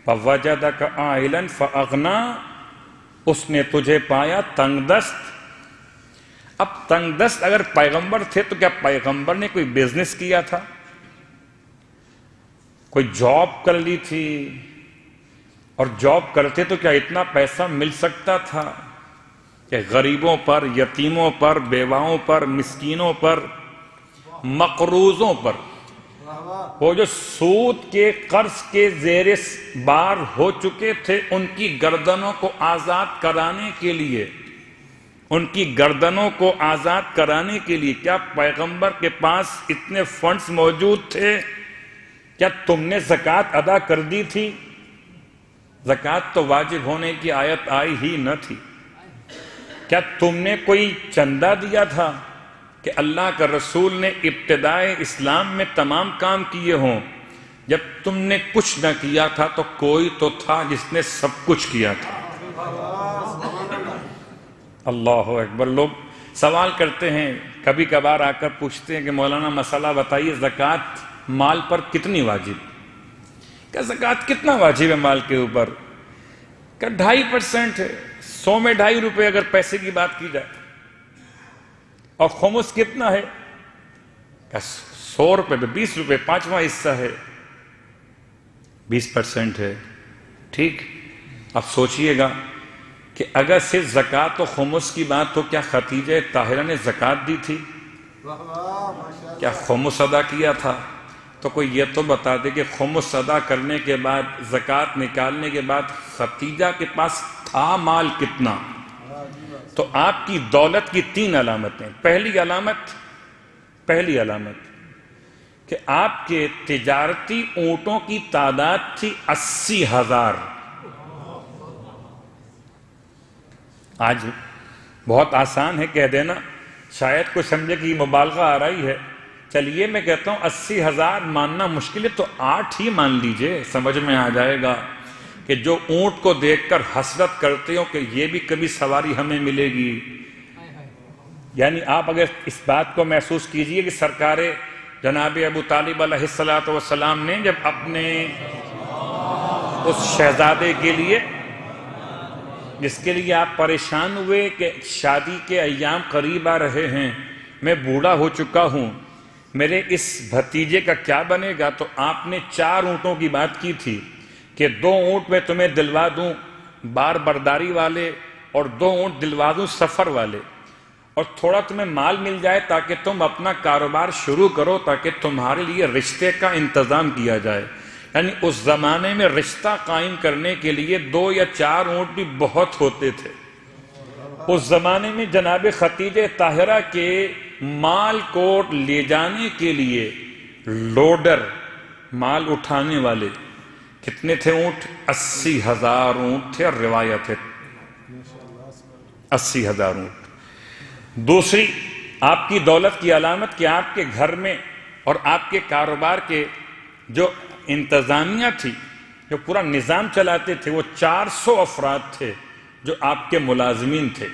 فوجدک عائلا فاغنا، اس نے تجھے پایا تنگ دست۔ اب تنگ دست اگر پیغمبر تھے تو کیا پیغمبر نے کوئی بزنس کیا تھا، کوئی جاب کر لی تھی؟ اور جاب کرتے تو کیا اتنا پیسہ مل سکتا تھا کہ غریبوں پر، یتیموں پر، بیواؤں پر، مسکینوں پر، مقروضوں پر، وہ جو سود کے قرض کے زیر بار ہو چکے تھے، ان کی گردنوں کو آزاد کرانے کے لیے، ان کی گردنوں کو آزاد کرانے کے لیے کیا پیغمبر کے پاس اتنے فنڈز موجود تھے؟ کیا تم نے زکوٰۃ ادا کر دی تھی؟ زکوٰۃ تو واجب ہونے کی آیت آئی ہی نہ تھی۔ کیا تم نے کوئی چندہ دیا تھا کہ اللہ کا رسول نے ابتدائے اسلام میں تمام کام کیے ہوں؟ جب تم نے کچھ نہ کیا تھا تو کوئی تو تھا جس نے سب کچھ کیا تھا۔ اللہ اکبر۔ لوگ سوال کرتے ہیں، کبھی کبھار آ کر پوچھتے ہیں کہ مولانا مسئلہ بتائیے، زکوٰۃ مال پر کتنی واجب؟ کیا زکوٰۃ کتنا واجب ہے مال کے اوپر؟ کہ 2.5% ہے، 100 میں 2.5 روپے اگر پیسے کی بات کی جائے۔ اور خمس کتنا ہے؟ کہ 100 روپے پہ 20 روپے، 5واں حصہ ہے، 20% ہے۔ ٹھیک، اب سوچئے گا کہ اگر صرف زکوٰۃ و خمس کی بات ہو، کیا خدیجہ طاہرہ نے زکوٰۃ دی تھی؟ کیا خمس ادا کیا تھا؟ تو کوئی یہ تو بتا دے کہ خمس ادا کرنے کے بعد، زکوٰۃ نکالنے کے بعد خدیجہ کے پاس تھا مال کتنا؟ تو آپ کی دولت کی 3 علامتیں۔ پہلی علامت کہ آپ کے تجارتی اونٹوں کی تعداد تھی 80,000۔ آج بہت آسان ہے کہہ دینا، شاید کوئی سمجھے کہ یہ مبالغہ آ رہی ہے۔ چلیے میں کہتا ہوں 80,000 ماننا مشکل ہے تو 8 ہی مان لیجئے، سمجھ میں آ جائے گا کہ جو اونٹ کو دیکھ کر حسرت کرتے ہو کہ یہ بھی کبھی سواری ہمیں ملے گی۔ یعنی آپ اگر اس بات کو محسوس کیجئے کہ سرکار جناب ابو طالب علیہ السلام نے جب اپنے اس شہزادے کے لیے، جس کے لیے آپ پریشان ہوئے کہ شادی کے ایام قریب آ رہے ہیں، میں بوڑھا ہو چکا ہوں، میرے اس بھتیجے کا کیا بنے گا، تو آپ نے 4 اونٹوں کی بات کی تھی کہ 2 اونٹ میں تمہیں دلوا دوں بار برداری والے، اور 2 اونٹ دلوا دوں سفر والے، اور تھوڑا تمہیں مال مل جائے تاکہ تم اپنا کاروبار شروع کرو، تاکہ تمہارے لیے رشتے کا انتظام کیا جائے۔ یعنی اس زمانے میں رشتہ قائم کرنے کے لیے 2 یا 4 اونٹ بھی بہت ہوتے تھے۔ اس زمانے میں جناب خدیجہ طاہرہ کے مال کو لے جانے کے لیے لوڈر، مال اٹھانے والے کتنے تھے اونٹ؟ 80,000 اونٹ تھے، اور روایت ہے 80,000 اونٹ۔ دوسری آپ کی دولت کی علامت کہ آپ کے گھر میں اور آپ کے کاروبار کے جو انتظامیہ تھی، جو پورا نظام چلاتے تھے، وہ 400 افراد تھے جو آپ کے ملازمین تھے۔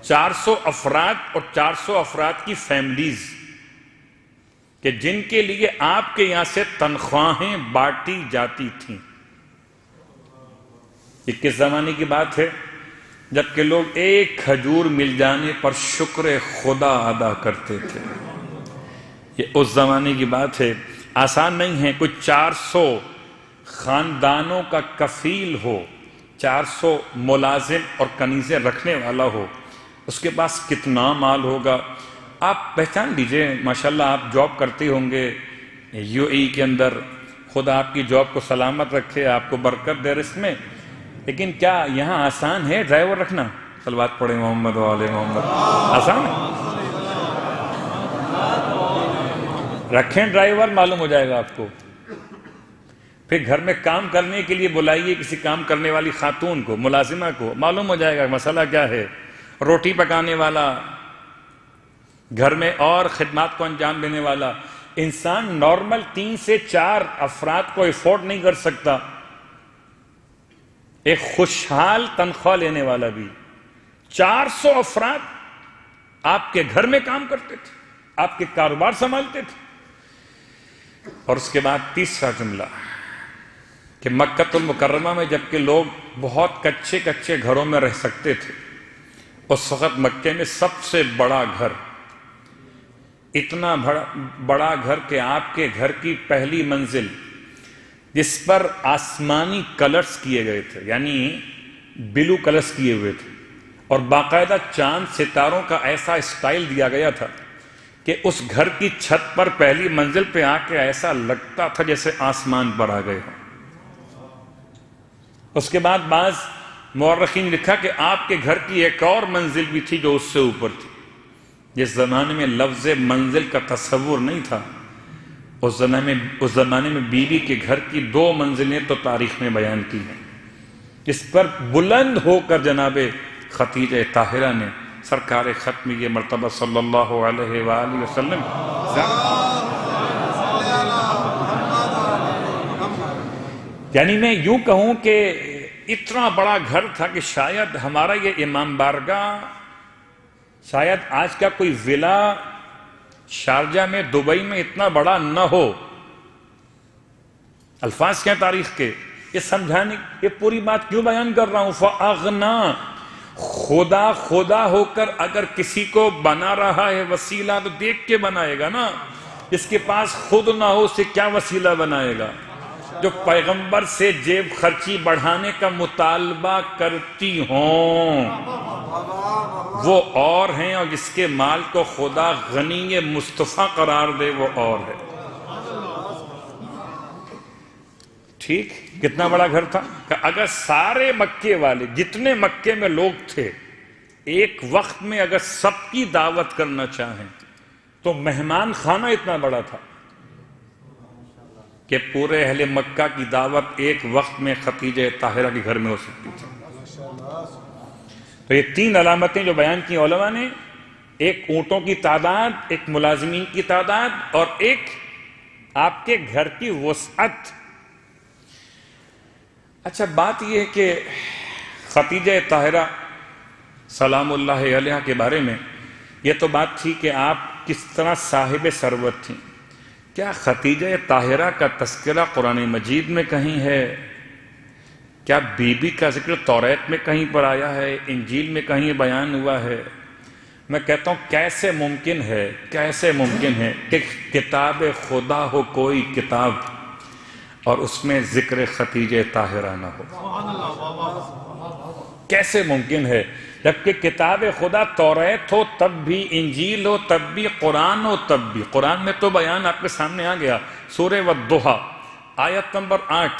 400 افراد اور 400 افراد کی فیملیز کہ جن کے لیے آپ کے یہاں سے تنخواہیں بانٹی جاتی تھیں۔ یہ کس زمانے کی بات ہے؟ جبکہ لوگ ایک کھجور مل جانے پر شکر خدا ادا کرتے تھے۔ یہ اس زمانے کی بات ہے، آسان نہیں ہے کوئی 400 خاندانوں کا کفیل ہو، 400 ملازم اور کنیزیں رکھنے والا ہو، اس کے پاس کتنا مال ہوگا۔ آپ پہچان لیجئے، ماشاءاللہ آپ جاب کرتے ہوں گے یو اے کے اندر، خدا آپ کی جاب کو سلامت رکھے، آپ کو برکت دے رزق میں، لیکن کیا یہاں آسان ہے ڈرائیور رکھنا؟ صلوات پڑھیں محمد و آل محمد۔ آسان ہے؟ رکھیں ڈرائیور، معلوم ہو جائے گا آپ کو۔ پھر گھر میں کام کرنے کے لیے بلائیے کسی کام کرنے والی خاتون کو، ملازمہ کو، معلوم ہو جائے گا مسئلہ کیا ہے۔ روٹی پکانے والا گھر میں اور خدمات کو انجام دینے والا انسان نارمل 3 سے 4 افراد کو افورڈ نہیں کر سکتا۔ ایک خوشحال تنخواہ لینے والا بھی 400 افراد آپ کے گھر میں کام کرتے تھے، آپ کے کاروبار سنبھالتے تھے۔ اور اس کے بعد تیسرا جملہ، کہ مکہ المکرمہ میں جبکہ لوگ بہت کچے کچے گھروں میں رہ سکتے تھے، اس وقت مکے میں سب سے بڑا گھر، اتنا بڑا گھر کہ آپ کے گھر کی پہلی منزل جس پر آسمانی کلرز کیے گئے تھے، یعنی بلو کلرز کیے ہوئے تھے، اور باقاعدہ چاند ستاروں کا ایسا اسٹائل دیا گیا تھا کہ اس گھر کی چھت پر پہلی منزل پہ آ کے ایسا لگتا تھا جیسے آسمان پر آ گئے ہوں۔ اس کے بعد بعض مورخین نے لکھا کہ آپ کے گھر کی ایک اور منزل بھی تھی جو اس سے اوپر تھی۔ جس زمانے میں لفظ منزل کا تصور نہیں تھا، اس زمانے میں بیوی کے گھر کی 2 منزلیں تو تاریخ میں بیان کی ہیں، جس پر بلند ہو کر جناب خدیجہ طاہرہ نے سرکار ختم یہ مرتبہ صلی اللہ علیہ وآلہ وسلم یعنی میں یوں کہوں کہ اتنا بڑا گھر تھا کہ شاید ہمارا یہ امام بارگاہ، شاید آج کا کوئی ولا شارجہ میں، دبئی میں اتنا بڑا نہ ہو۔ الفاظ کیا تاریخ کے، یہ سمجھانے، یہ پوری بات کیوں بیان کر رہا ہوں؟ فَأَغْنَا، خدا ہو کر اگر کسی کو بنا رہا ہے وسیلہ تو دیکھ کے بنائے گا نا، جس کے پاس خود نہ ہو اسے کیا وسیلہ بنائے گا؟ جو پیغمبر سے جیب خرچی بڑھانے کا مطالبہ کرتی ہوں وہ اور ہیں، اور جس کے مال کو خدا غنی مصطفیٰ قرار دے وہ اور ہے۔ ٹھیک، کتنا بڑا گھر تھا کہ اگر سارے مکے والے، جتنے مکے میں لوگ تھے، ایک وقت میں اگر سب کی دعوت کرنا چاہیں تو مہمان خانہ اتنا بڑا تھا کہ پورے اہل مکہ کی دعوت ایک وقت میں خدیجہ طاہرہ کے گھر میں ہو سکتی تھی۔ تو یہ 3 علامتیں جو بیان کی علماء نے، ایک اونٹوں کی تعداد، ایک ملازمین کی تعداد، اور ایک آپ کے گھر کی وسعت۔ اچھا بات یہ ہے کہ خدیجہ طاہرہ سلام اللہ علیہا کے بارے میں یہ تو بات تھی کہ آپ کس طرح صاحب ثروت تھیں۔ کیا خدیجہ طاہرہ کا تذکرہ قرآن مجید میں کہیں ہے؟ کیا بی بی کا ذکر توریت میں کہیں پر آیا ہے؟ انجیل میں کہیں بیان ہوا ہے؟ میں کہتا ہوں کیسے ممکن ہے کہ کتاب خدا ہو کوئی کتاب اور اس میں ذکر خدیجہ طاہرہ نہ ہو؟ کیسے ممکن ہے؟ جبکہ کتاب خدا توریت ہو تب بھی، انجیل ہو تب بھی، قرآن ہو تب بھی۔ قرآن میں تو بیان آپ کے سامنے آ گیا، سورہ والضحیٰ آیت نمبر 8۔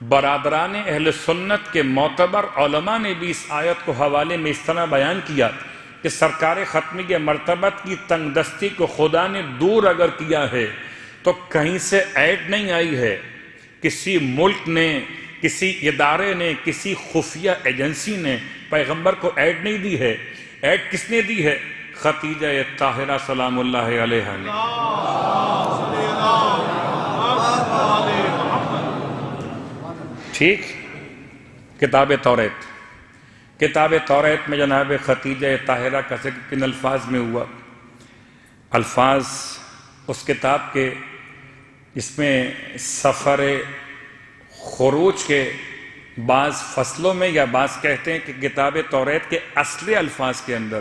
برادران اہل سنت کے معتبر علماء نے بھی اس آیت کو حوالے میں اس طرح بیان کیا کہ سرکار ختمی مرتبت کی تنگ دستی کو خدا نے دور اگر کیا ہے تو کہیں سے ایڈ نہیں آئی ہے، کسی ملک نے، کسی ادارے نے، کسی خفیہ ایجنسی نے پیغمبر کو ایڈ نہیں دی ہے۔ ایڈ کس نے دی ہے؟ خدیجہ طاہرہ سلام اللہ علیہا نے۔ ٹھیک، کتاب توریت میں جناب خدیجہ طاہرہ کا ذکر کن الفاظ میں ہوا؟ الفاظ اس کتاب کے اس میں سفر خروج کے بعض فصلوں میں، یا بعض کہتے ہیں کہ کتاب توریت کے اصل الفاظ کے اندر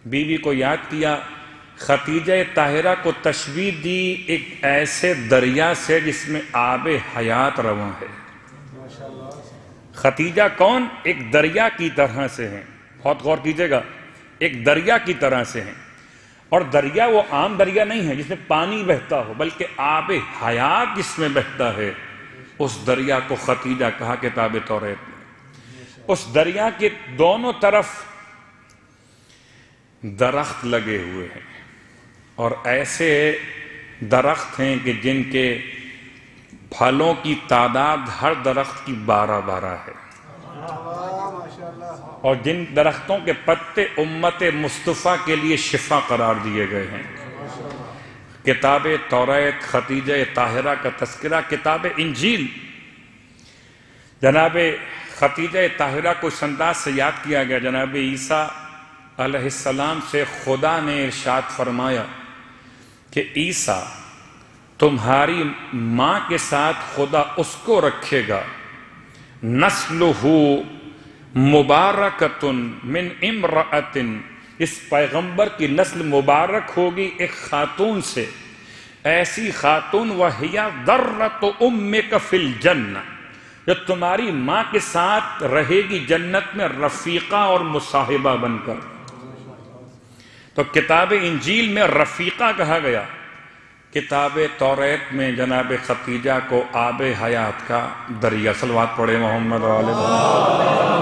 بیوی کو یاد کیا، خدیجہ طاہرہ کو تشبیہ دی ایک ایسے دریا سے جس میں آب حیات رواں ہے۔ خدیجہ کون؟ ایک دریا کی طرح سے ہیں، بہت غور کیجئے گا، ایک دریا کی طرح سے ہیں، اور دریا وہ عام دریا نہیں ہے جس میں پانی بہتا ہو، بلکہ آب حیات جس میں بہتا ہے، اس دریا کو خدیجہ کہا کتاب توریت میں۔ اس دریا کے دونوں طرف درخت لگے ہوئے ہیں، اور ایسے درخت ہیں کہ جن کے پھلوں کی تعداد ہر درخت کی 12 ہے، اور جن درختوں کے پتے امت مصطفیٰ کے لیے شفا قرار دیے گئے ہیں۔ کتاب توریت، خدیجہ طاہرہ کا تذکرہ۔ کتاب انجیل، جناب خدیجہ طاہرہ کو اس انداز سے یاد کیا گیا، جناب عیسیٰ علیہ السلام سے خدا نے ارشاد فرمایا کہ عیسیٰ تمہاری ماں کے ساتھ خدا اس کو رکھے گا، نسلہ مبارکۃ من امرأۃ، اس پیغمبر کی نسل مبارک ہوگی ایک خاتون سے، ایسی خاتون وہی ذرۃ امک فی الجنہ، جو تمہاری ماں کے ساتھ رہے گی جنت میں رفیقہ اور مصاحبہ بن کر۔ تو کتاب انجیل میں رفیقہ کہا گیا، کتاب توریت میں جناب خدیجہ کو آب حیات کا دریا۔ صلوات پڑھے محمد و آل محمد۔